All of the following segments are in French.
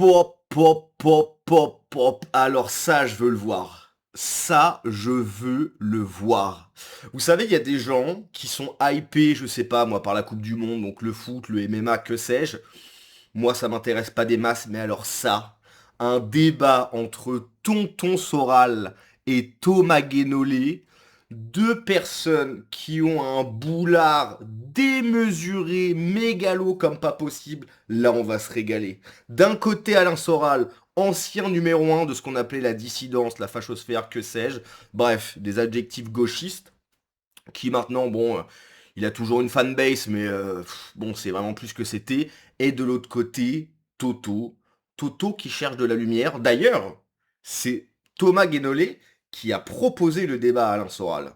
Pop, pop, pop, pop, pop. Alors ça, je veux le voir. Ça, je veux le voir. Vous savez, il y a des gens qui sont hypés, je sais pas, moi, par la Coupe du Monde, donc le foot, le MMA, que sais-je. Moi, ça m'intéresse pas des masses, mais alors ça, un débat entre Tonton Soral et Thomas Guénolé, deux personnes qui ont un boulard démesuré, mégalo comme pas possible, là on va se régaler. D'un côté Alain Soral, ancien numéro un de ce qu'on appelait la dissidence, la fachosphère, que sais-je, bref, des adjectifs gauchistes, qui maintenant, bon, il a toujours une fanbase, mais bon, c'est vraiment plus que c'était. Et de l'autre côté, Toto. Toto qui cherche de la lumière. D'ailleurs, c'est Thomas Guénolé qui a proposé le débat à Alain Soral.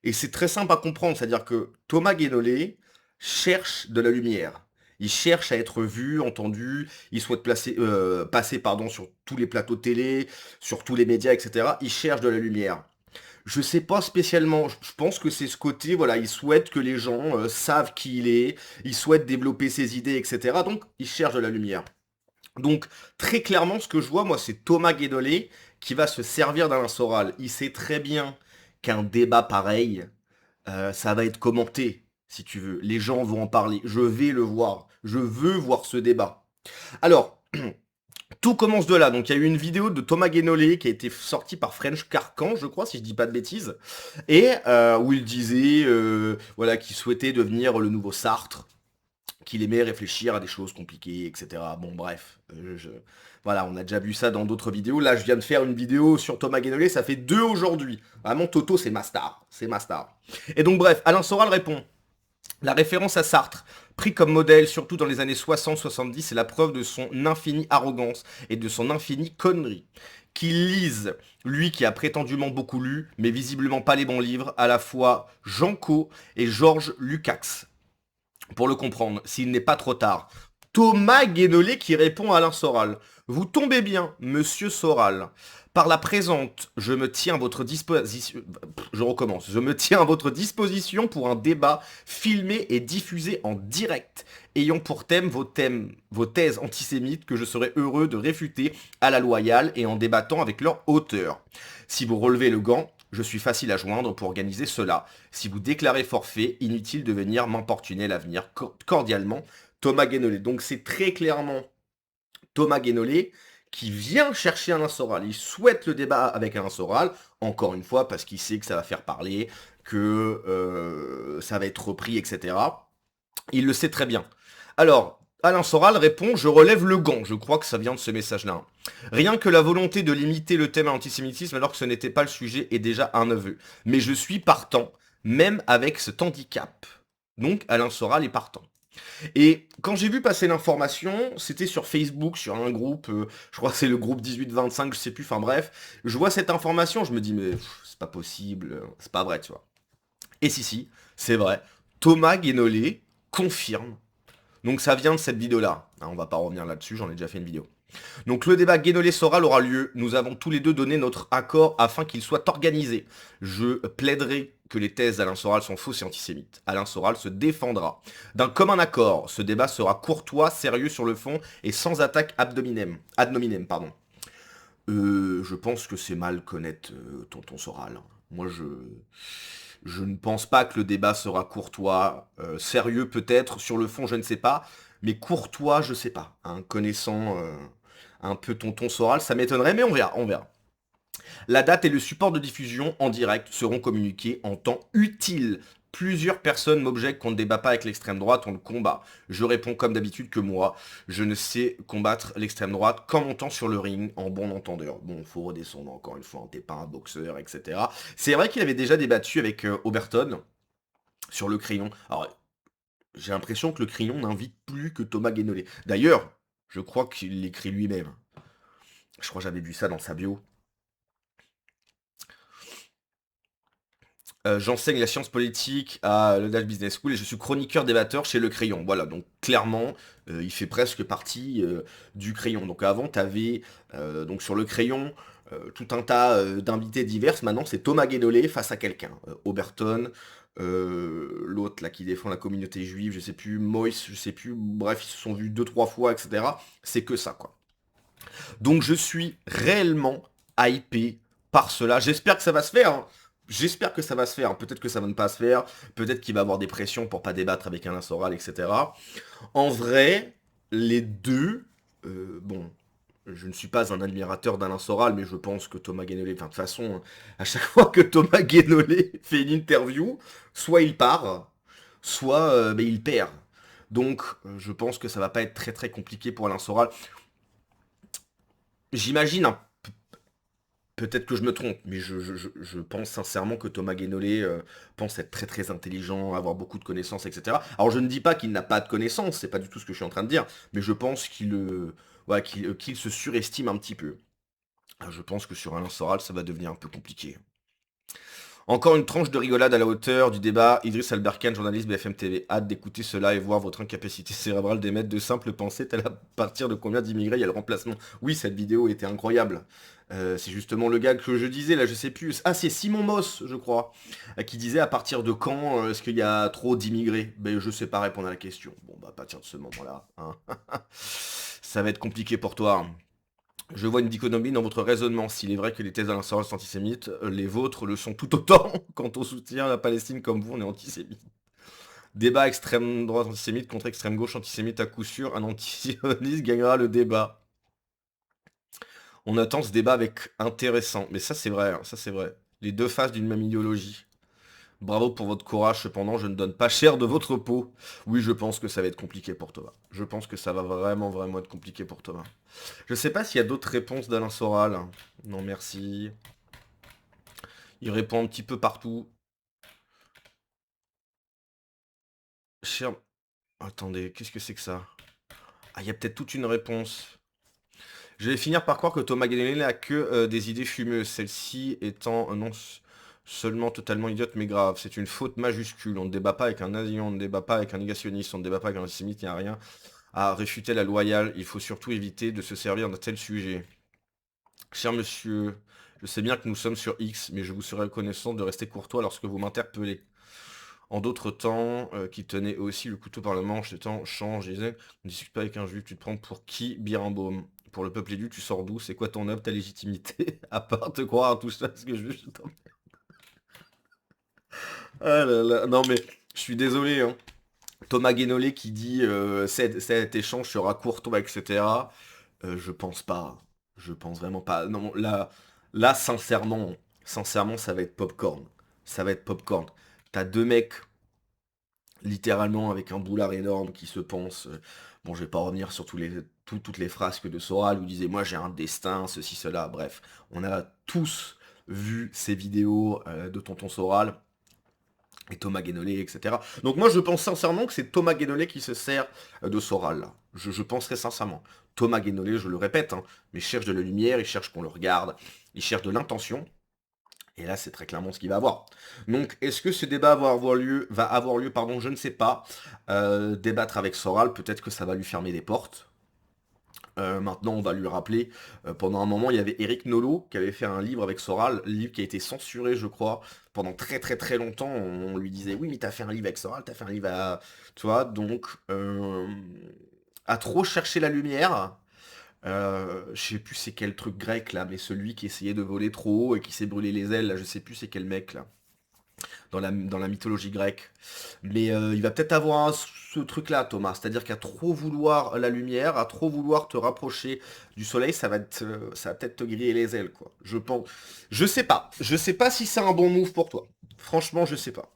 Et c'est très simple à comprendre, c'est-à-dire que Thomas Guénolé cherche de la lumière. Il cherche à être vu, entendu, il souhaite passer pardon, sur tous les plateaux télé, sur tous les médias, etc. Il cherche de la lumière. Je sais pas spécialement, je pense que c'est ce côté, voilà, il souhaite que les gens savent qui il est, il souhaite développer ses idées, etc. Donc, il cherche de la lumière. Donc, très clairement, ce que je vois, moi, c'est Thomas Guénolé qui va se servir d'Alain Soral. Il sait très bien qu'un débat pareil, ça va être commenté, si tu veux. Les gens vont en parler. Je vais le voir. Je veux voir ce débat. Alors, tout commence de là. Donc il y a eu une vidéo de Thomas Guénolé qui a été sortie par French Carcan, je crois, si je dis pas de bêtises, et où il disait voilà, qu'il souhaitait devenir le nouveau Sartre, qu'il aimait réfléchir à des choses compliquées, etc. Bon bref, voilà, on a déjà vu ça dans d'autres vidéos. Là, je viens de faire une vidéo sur Thomas Guénolé, ça fait deux aujourd'hui. Vraiment, Toto, c'est ma star. C'est ma star. Et donc bref, Alain Soral répond. La référence à Sartre, pris comme modèle surtout dans les années 60-70, est la preuve de son infinie arrogance et de son infinie connerie. Qu'il lise, lui qui a prétendument beaucoup lu, mais visiblement pas les bons livres, à la fois Jean Co et Georges Lukács. Pour le comprendre, s'il n'est pas trop tard. Thomas Guénolé qui répond à Alain Soral. Vous tombez bien, monsieur Soral. Par la présente, je me tiens à votre disposition. Je recommence. Je me tiens à votre disposition pour un débat filmé et diffusé en direct, ayant pour thème vos thèses antisémites que je serais heureux de réfuter à la loyale et en débattant avec leur auteur. Si vous relevez le gant, je suis facile à joindre pour organiser cela. Si vous déclarez forfait, inutile de venir m'importuner à l'avenir. Cordialement, Thomas Guénolé. Donc c'est très clairement Thomas Guénolé qui vient chercher Alain Soral. Il souhaite le débat avec Alain Soral, encore une fois, parce qu'il sait que ça va faire parler, que ça va être repris, etc. Il le sait très bien. Alors, Alain Soral répond: je relève le gant. Je crois que ça vient de ce message-là. Rien que la volonté de limiter le thème à l'antisémitisme alors que ce n'était pas le sujet est déjà un aveu. Mais je suis partant, même avec cet handicap. Donc, Alain Soral est partant. Et quand j'ai vu passer l'information, c'était sur Facebook, sur un groupe, je crois que c'est le groupe 18-25, je sais plus, enfin bref, je vois cette information, je me dis mais c'est pas possible, c'est pas vrai, tu vois. Et si, c'est vrai, Thomas Guénolé confirme. Donc ça vient de cette vidéo-là. Hein, on va pas revenir là-dessus, j'en ai déjà fait une vidéo. Donc le débat Guénolé-Soral aura lieu. Nous avons tous les deux donné notre accord afin qu'il soit organisé. Je plaiderai que les thèses d'Alain Soral sont fausses et antisémites. Alain Soral se défendra. D'un commun accord, ce débat sera courtois, sérieux sur le fond et sans attaque ad hominem, pardon. Je pense que c'est mal connaître tonton Soral. Moi, je ne pense pas que le débat sera courtois. Sérieux peut-être, sur le fond, je ne sais pas. Mais courtois, je sais pas. Hein, connaissant un peu tonton Soral, ça m'étonnerait, mais on verra, on verra. La date et le support de diffusion en direct seront communiqués en temps utile. Plusieurs personnes m'objectent qu'on ne débat pas avec l'extrême droite, on le combat. Je réponds comme d'habitude que moi, je ne sais combattre l'extrême droite qu'en montant sur le ring en bon entendeur. Bon, faut redescendre encore une fois, hein, t'es pas un boxeur, etc. C'est vrai qu'il avait déjà débattu avec Oberton sur le crayon. Alors, j'ai l'impression que le crayon n'invite plus que Thomas Guénolé. D'ailleurs, je crois qu'il l'écrit lui-même. Je crois que j'avais vu ça dans sa bio. J'enseigne la science politique à l'Odage Business School et je suis chroniqueur débatteur chez Le Crayon. Voilà, donc clairement, il fait presque partie du Crayon. Donc avant, tu avais donc sur Le Crayon tout un tas d'invités divers. Maintenant, c'est Thomas Guénolé face à quelqu'un. Oberton, l'autre là qui défend la communauté juive, je sais plus, Moïse, je sais plus. Bref, ils se sont vus deux, trois fois, etc. C'est que ça, quoi. Donc je suis réellement hypé par cela. J'espère que ça va se faire, hein. J'espère que ça va se faire. Peut-être que ça va ne pas se faire. Peut-être qu'il va avoir des pressions pour pas débattre avec Alain Soral, etc. En vrai, les deux, bon, je ne suis pas un admirateur d'Alain Soral, mais je pense que Thomas Guénolé, enfin de toute façon, à chaque fois que Thomas Guénolé fait une interview, soit il part, soit ben, il perd. Donc, je pense que ça va pas être très très compliqué pour Alain Soral. J'imagine, hein, peut-être que je me trompe, mais je pense sincèrement que Thomas Guénolé pense être très très intelligent, avoir beaucoup de connaissances, etc. Alors je ne dis pas qu'il n'a pas de connaissances, c'est pas du tout ce que je suis en train de dire, mais je pense voilà, qu'il se surestime un petit peu. Je pense que sur Alain Soral, ça va devenir un peu compliqué. Encore une tranche de rigolade à la hauteur du débat. Idriss Alberkane, journaliste BFM TV. Hâte d'écouter cela et voir votre incapacité cérébrale d'émettre de simples pensées, telles à partir de combien d'immigrés il y a le remplacement. Oui, cette vidéo était incroyable. C'est justement le gag que je disais, là, je sais plus. Ah, c'est Simon Moss, je crois, qui disait à partir de quand est-ce qu'il y a trop d'immigrés. Ben, je sais pas répondre à la question. Bon, bah, à partir de ce moment-là, hein. Ça va être compliqué pour toi. Je vois une dichotomie dans votre raisonnement. S'il est vrai que les thèses d'Alain Soral sont antisémites, les vôtres le sont tout autant. Quant au soutien à la Palestine comme vous, on est antisémite. Débat extrême droite antisémite contre extrême gauche antisémite à coup sûr. Un antisioniste gagnera le débat. On attend ce débat avec intéressant. Mais ça c'est vrai, hein, ça c'est vrai. Les deux faces d'une même idéologie. Bravo pour votre courage, cependant, je ne donne pas cher de votre peau. Oui, je pense que ça va être compliqué pour Thomas. Je pense que ça va vraiment, vraiment être compliqué pour Thomas. Je sais pas s'il y a d'autres réponses d'Alain Soral. Non, merci. Il répond un petit peu partout. Cher... Attendez, qu'est-ce que c'est que ça? Ah, il y a peut-être toute une réponse. Je vais finir par croire que Thomas Guénolé n'a que des idées fumeuses, celle-ci étant non seulement totalement idiote mais grave. C'est une faute majuscule. On ne débat pas avec un nazi, on ne débat pas avec un négationniste, on ne débat pas avec un antisémite, il n'y a rien à réfuter la loyale. Il faut surtout éviter de se servir d'un tel sujet. Cher monsieur, je sais bien que nous sommes sur X, mais je vous serai reconnaissant de rester courtois lorsque vous m'interpellez. En d'autres temps, qui tenait aussi le couteau par la manche, les temps changent, je disais, on discute pas avec un juif, tu te prends pour qui, Birnbaum? Pour le peuple élu, tu sors d'où? C'est quoi ton œuvre, ta légitimité? À part te croire à tout ça, ce que je t'en... Ah là là, non mais, je suis désolé, hein. Thomas Guénolé qui dit cet échange sera courtois, etc. Je pense pas. Je pense vraiment pas. Non, là sincèrement, ça va être popcorn. Ça va être popcorn. T'as deux mecs littéralement avec un boulard énorme qui se pense. Bon, je vais pas revenir sur toutes les frasques de Soral où il disait moi j'ai un destin, ceci, cela. Bref, on a tous vu ces vidéos de Tonton Soral et Thomas Guénolé, etc. Donc moi je pense sincèrement que c'est Thomas Guénolé qui se sert de Soral là. Je penserais sincèrement. Thomas Guénolé, je le répète, hein, mais cherche de la lumière, il cherche qu'on le regarde, il cherche de l'intention. Et là, c'est très clairement ce qu'il va avoir. Donc, est-ce que ce débat va avoir lieu, pardon, je ne sais pas. Débattre avec Soral, peut-être que ça va lui fermer des portes. Maintenant, on va lui rappeler, pendant un moment, il y avait Eric Nolot qui avait fait un livre avec Soral, livre qui a été censuré, je crois, pendant très très très longtemps. On lui disait, oui, mais t'as fait un livre avec Soral, t'as fait un livre à... Tu vois, donc, à trop chercher la lumière, je sais plus c'est quel truc grec là, mais celui qui essayait de voler trop haut et qui s'est brûlé les ailes, là, je sais plus c'est quel mec là, dans la mythologie grecque. Mais il va peut-être avoir ce truc là, Thomas, c'est-à-dire qu'à trop vouloir la lumière, à trop vouloir te rapprocher du soleil, ça va peut-être te griller les ailes, quoi. Je pense. Je sais pas si c'est un bon move pour toi. Franchement, je sais pas.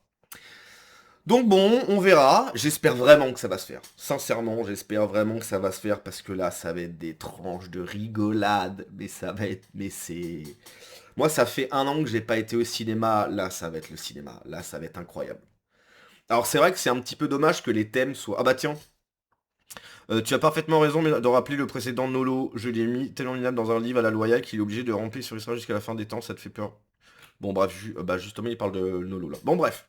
Donc bon, on verra. J'espère vraiment que ça va se faire. Sincèrement, j'espère vraiment que ça va se faire parce que là, ça va être des tranches de rigolade. Mais ça va être... Mais c'est... Moi, ça fait un an que j'ai pas été au cinéma. Là, ça va être le cinéma. Là, ça va être incroyable. Alors c'est vrai que c'est un petit peu dommage que les thèmes soient... Ah bah tiens, tu as parfaitement raison de rappeler le précédent Nolo. Je l'ai mis tellement minable dans un livre à la loyale qu'il est obligé de remplir sur Israël jusqu'à la fin des temps. Ça te fait peur. Bon bref, bah justement, il parle de Nolo là. Bon bref.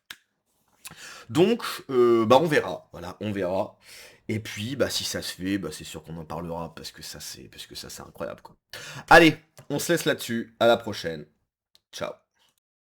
Donc, bah on verra, voilà, on verra. Et puis, bah si ça se fait, bah c'est sûr qu'on en parlera parce que ça c'est incroyable quoi. Allez, on se laisse là-dessus. À la prochaine. Ciao.